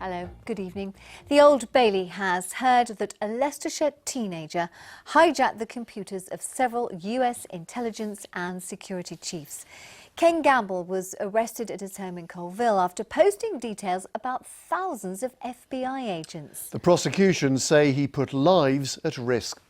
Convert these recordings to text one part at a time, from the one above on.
Hello, good evening. The Old Bailey has heard that a Leicestershire teenager hijacked the computers of several US intelligence and security chiefs. Ken Gamble was arrested at his home in Colville after posting details about thousands of FBI agents. The prosecution say he put lives at risk.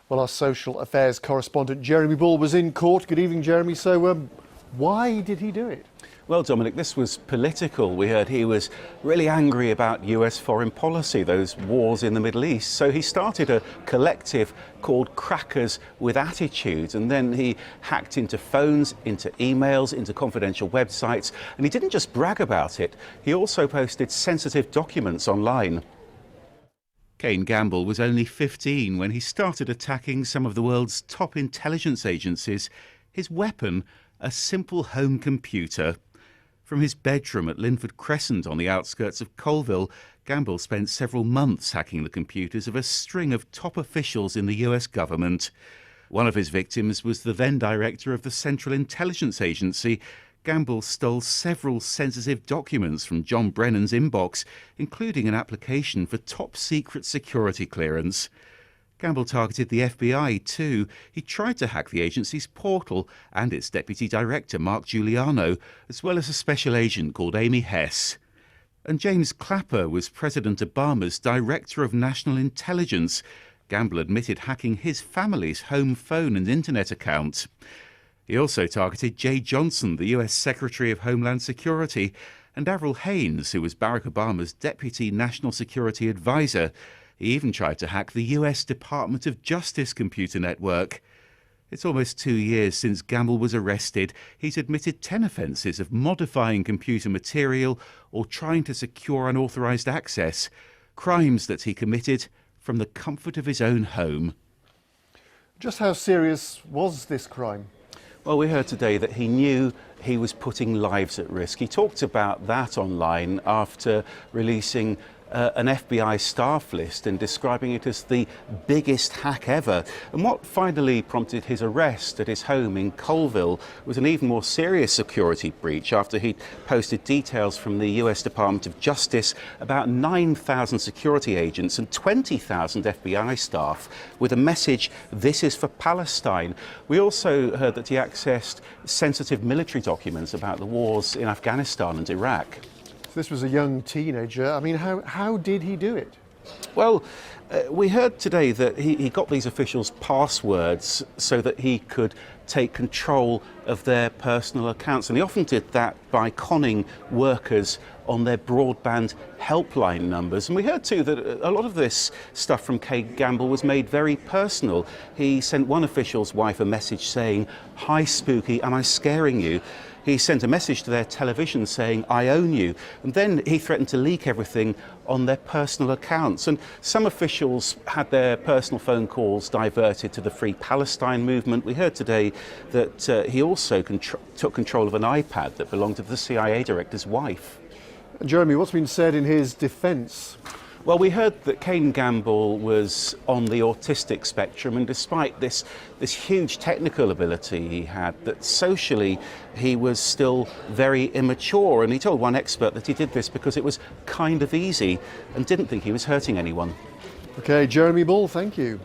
Well, our social affairs correspondent Jeremy Bull was in court. Good evening, Jeremy. So, why did he do it? Well, Dominic, this was political. We heard he was really angry about US foreign policy, those wars in the Middle East. So he started a collective called Crackers with Attitude, and then he hacked into phones, into emails, into confidential websites. And he didn't just brag about it, he also posted sensitive documents online. Ken Gamble was only 15 when he started attacking some of the world's top intelligence agencies. His weapon, a simple home computer. From his bedroom at Linford Crescent on the outskirts of Colville, Gamble spent several months hacking the computers of a string of top officials in the US government. One of his victims was the then director of the Central Intelligence Agency. Gamble stole several sensitive documents from John Brennan's inbox, including an application for top-secret security clearance. Gamble targeted the FBI too. He tried to hack the agency's portal and its deputy director, Mark Giuliano, as well as a special agent called Amy Hess. And James Clapper was President Obama's Director of National Intelligence. Gamble admitted hacking his family's home phone and internet account. He also targeted Jay Johnson, the US Secretary of Homeland Security, and Avril Haines, who was Barack Obama's Deputy National Security Advisor. He even tried to hack the US Department of Justice computer network. It's almost 2 years since Gamble was arrested. He's admitted 10 offences of modifying computer material or trying to secure unauthorised access, crimes that he committed from the comfort of his own home. Just how serious was this crime? Well, we heard today that he knew he was putting lives at risk. He talked about that online after releasing an FBI staff list and describing it as the biggest hack ever. And what finally prompted his arrest at his home in Colville was an even more serious security breach after he posted details from the US Department of Justice about 9,000 security agents and 20,000 FBI staff with a message, "This is for Palestine." We also heard that he accessed sensitive military documents about the wars in Afghanistan and Iraq. This was a young teenager. I mean, how did he do it? Well, we heard today that he got these officials' passwords so that he could take control of their personal accounts. And he often did that by conning workers on their broadband helpline numbers. And we heard too that a lot of this stuff from Ken Gamble was made very personal. He sent one official's wife a message saying, "Hi Spooky, am I scaring you?" He sent a message to their television saying, "I own you." And then he threatened to leak everything on their personal accounts. And some officials had their personal phone calls diverted to the Free Palestine movement. We heard today that he also took control of an iPad that belonged to the CIA director's wife. Jeremy, what's been said in his defence? Well, we heard that Ken Gamble was on the autistic spectrum, and despite this huge technical ability he had, that socially he was still very immature. And he told one expert that he did this because it was kind of easy and didn't think he was hurting anyone. OK, Jeremy Bull, thank you.